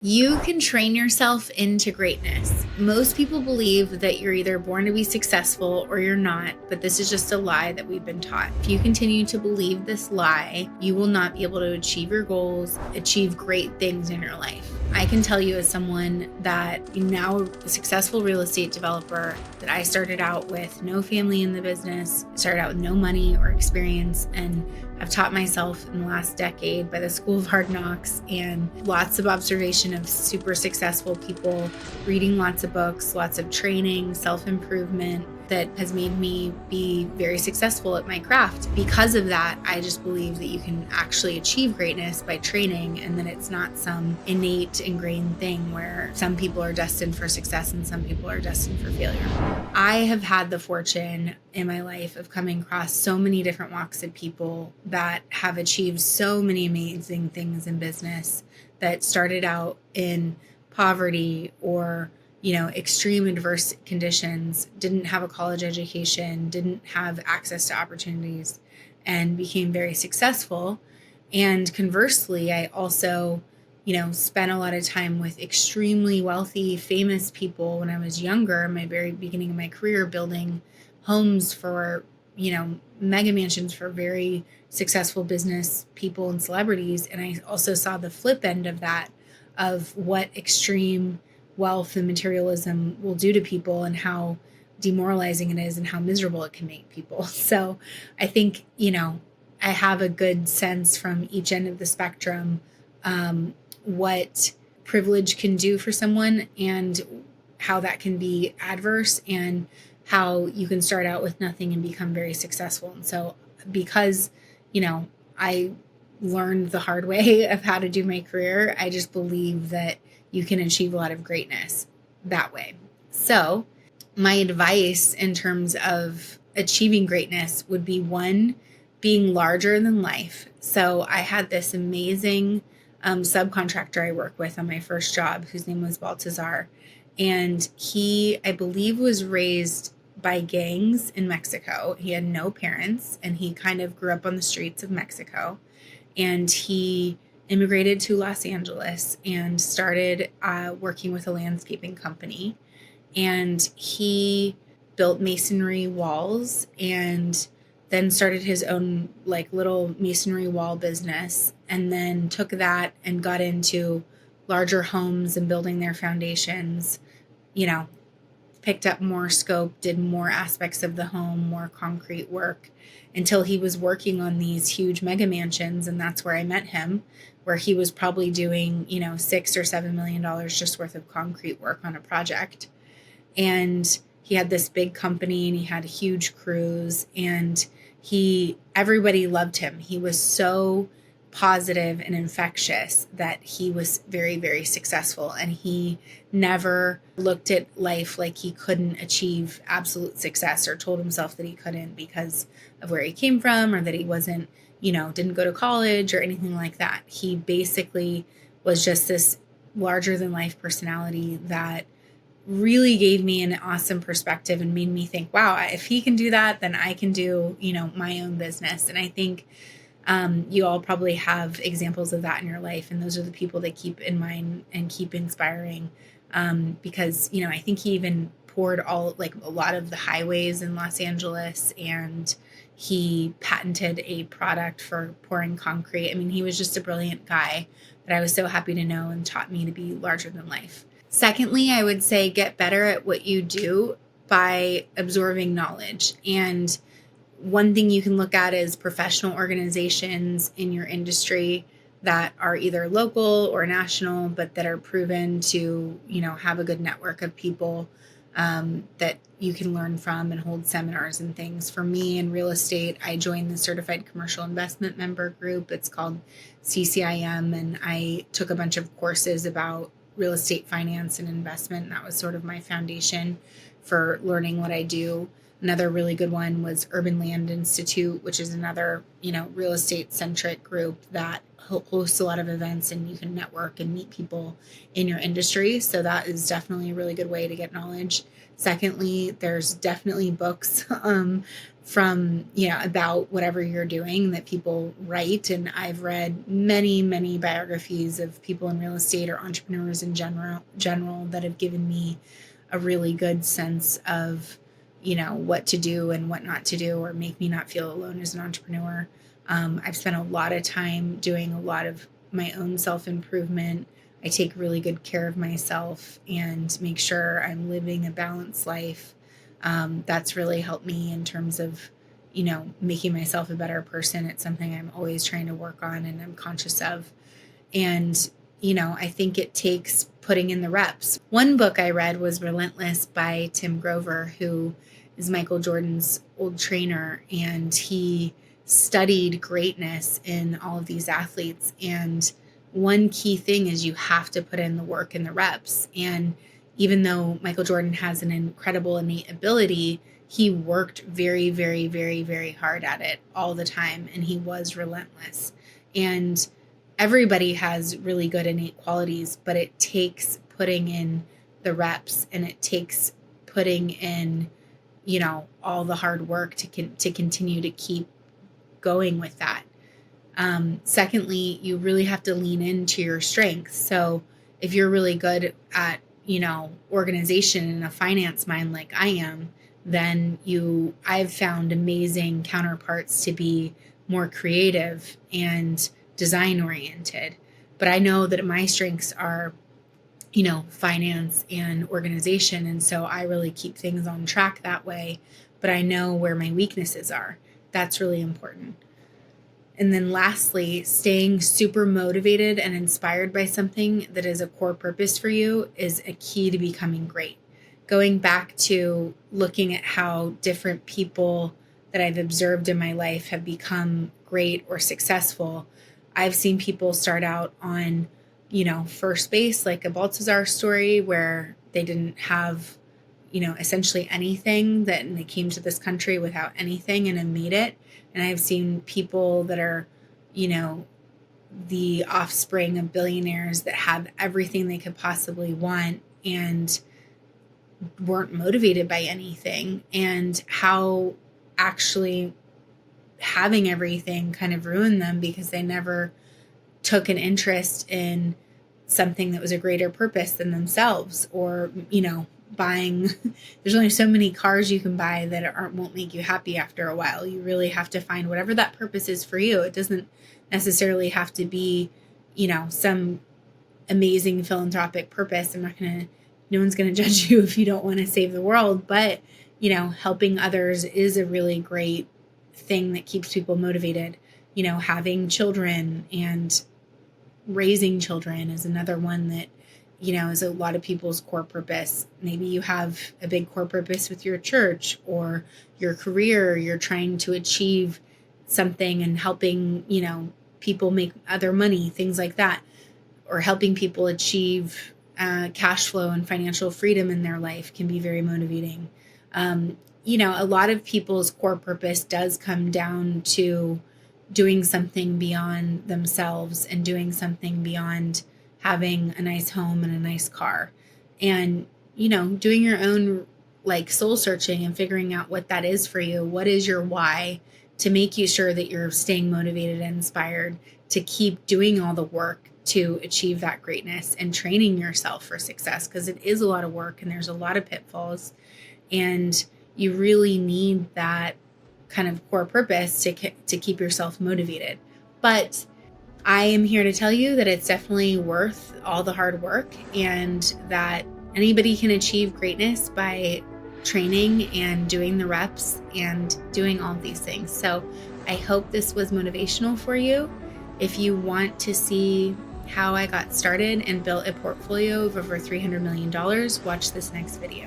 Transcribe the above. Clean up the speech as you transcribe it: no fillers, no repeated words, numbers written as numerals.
You can train yourself into greatness. Most people believe that you're either born to be successful or you're not, but this is just a lie that we've been taught. If you continue to believe this lie, you will not be able to achieve your goals, achieve great things in your life. I can tell you, as someone that now a successful real estate developer, that I started out with no family in the business, started out with no money or experience, and I've taught myself in the last decade by the School of Hard Knocks and lots of observation of super successful people, reading lots of books, lots of training, self-improvement that has made me be very successful at my craft. Because of that, I just believe that you can actually achieve greatness by training, and that it's not some innate ingrained thing where some people are destined for success and some people are destined for failure. I have had the fortune in my life of coming across so many different walks of people that have achieved so many amazing things in business that started out in poverty or extreme adverse conditions, didn't have a college education, didn't have access to opportunities, and became very successful. And conversely, I also, spent a lot of time with extremely wealthy, famous people when I was younger, in my very beginning of my career, building homes for, mega mansions for very successful business people and celebrities. And I also saw the flip end of that, of what extreme wealth and materialism will do to people and how demoralizing it is and how miserable it can make people. So I think, I have a good sense from each end of the spectrum, what privilege can do for someone and how that can be adverse, and how you can start out with nothing and become very successful. And so because, I learned the hard way of how to do my career, I just believe that you can achieve a lot of greatness that way. So my advice in terms of achieving greatness would be, one, being larger than life. So I had this amazing subcontractor I work with on my first job, whose name was Baltazar. And he, I believe, was raised by gangs in Mexico. He had no parents, and he kind of grew up on the streets of Mexico. And he immigrated to Los Angeles and started working with a landscaping company. And he built masonry walls and then started his own little masonry wall business, and then took that and got into larger homes and building their foundations, picked up more scope, did more aspects of the home, more concrete work, until he was working on these huge mega mansions. And that's where I met him, where he was probably doing, $6 or $7 million just worth of concrete work on a project. And he had this big company and he had huge crews, and everybody loved him. He was so positive and infectious that he was very, very successful. And he never looked at life like he couldn't achieve absolute success, or told himself that he couldn't because of where he came from, or that he wasn't, didn't go to college or anything like that. He basically was just this larger than life personality that really gave me an awesome perspective and made me think, wow, if he can do that, then I can do, my own business. And I think you all probably have examples of that in your life. And those are the people that keep in mind and keep inspiring. Because, I think he even poured a lot of the highways in Los Angeles, and he patented a product for pouring concrete. I mean, he was just a brilliant guy that I was so happy to know, and taught me to be larger than life. Secondly, I would say get better at what you do by absorbing knowledge. And one thing you can look at is professional organizations in your industry that are either local or national, but that are proven to, have a good network of people that you can learn from and hold seminars and things. For me in real estate, I joined the Certified Commercial Investment Member Group. It's called CCIM, and I took a bunch of courses about real estate finance and investment. And that was sort of my foundation for learning what I do. Another really good one was Urban Land Institute, which is another, real estate centric group that host a lot of events and you can network and meet people in your industry. So that is definitely a really good way to get knowledge. Secondly, there's definitely books from, about whatever you're doing that people write. And I've read many, many biographies of people in real estate or entrepreneurs in general that have given me a really good sense of, what to do and what not to do, or make me not feel alone as an entrepreneur. I've spent a lot of time doing a lot of my own self-improvement. I take really good care of myself and make sure I'm living a balanced life. That's really helped me in terms of, making myself a better person. It's something I'm always trying to work on and I'm conscious of. And, I think it takes putting in the reps. One book I read was Relentless by Tim Grover, who is Michael Jordan's old trainer, and he studied greatness in all of these athletes. And one key thing is you have to put in the work and the reps. And even though Michael Jordan has an incredible innate ability, he worked very, very, very, very hard at it all the time. And he was relentless. And everybody has really good innate qualities, but it takes putting in the reps, and it takes putting in, all the hard work to continue to keep going with that. Secondly, you really have to lean into your strengths. So if you're really good at, organization and a finance mind like I am, then I've found amazing counterparts to be more creative and design oriented. But I know that my strengths are, finance and organization. And so I really keep things on track that way, but I know where my weaknesses are. That's really important. And then lastly, staying super motivated and inspired by something that is a core purpose for you is a key to becoming great. Going back to looking at how different people that I've observed in my life have become great or successful, I've seen people start out on, first base, like a Baltazar story where they didn't have, essentially anything, and they came to this country without anything and have made it. And I've seen people that are, the offspring of billionaires that have everything they could possibly want and weren't motivated by anything, and how actually having everything kind of ruined them because they never took an interest in something that was a greater purpose than themselves, or, buying. There's only so many cars you can buy that won't make you happy after a while. You really have to find whatever that purpose is for you. It doesn't necessarily have to be, some amazing philanthropic purpose. No one's going to judge you if you don't want to save the world, but, helping others is a really great thing that keeps people motivated. Having children and raising children is another one that, is a lot of people's core purpose. Maybe you have a big core purpose with your church or your career. You're trying to achieve something and helping, people make other money, things like that, or helping people achieve cash flow and financial freedom in their life can be very motivating. A lot of people's core purpose does come down to doing something beyond themselves and doing something beyond having a nice home and a nice car, and, doing your own soul searching and figuring out what that is for you. What is your why, to make you sure that you're staying motivated and inspired to keep doing all the work to achieve that greatness and training yourself for success, because it is a lot of work and there's a lot of pitfalls, and you really need that kind of core purpose to keep yourself motivated. But I am here to tell you that it's definitely worth all the hard work, and that anybody can achieve greatness by training and doing the reps and doing all of these things. So I hope this was motivational for you. If you want to see how I got started and built a portfolio of over $300 million, watch this next video.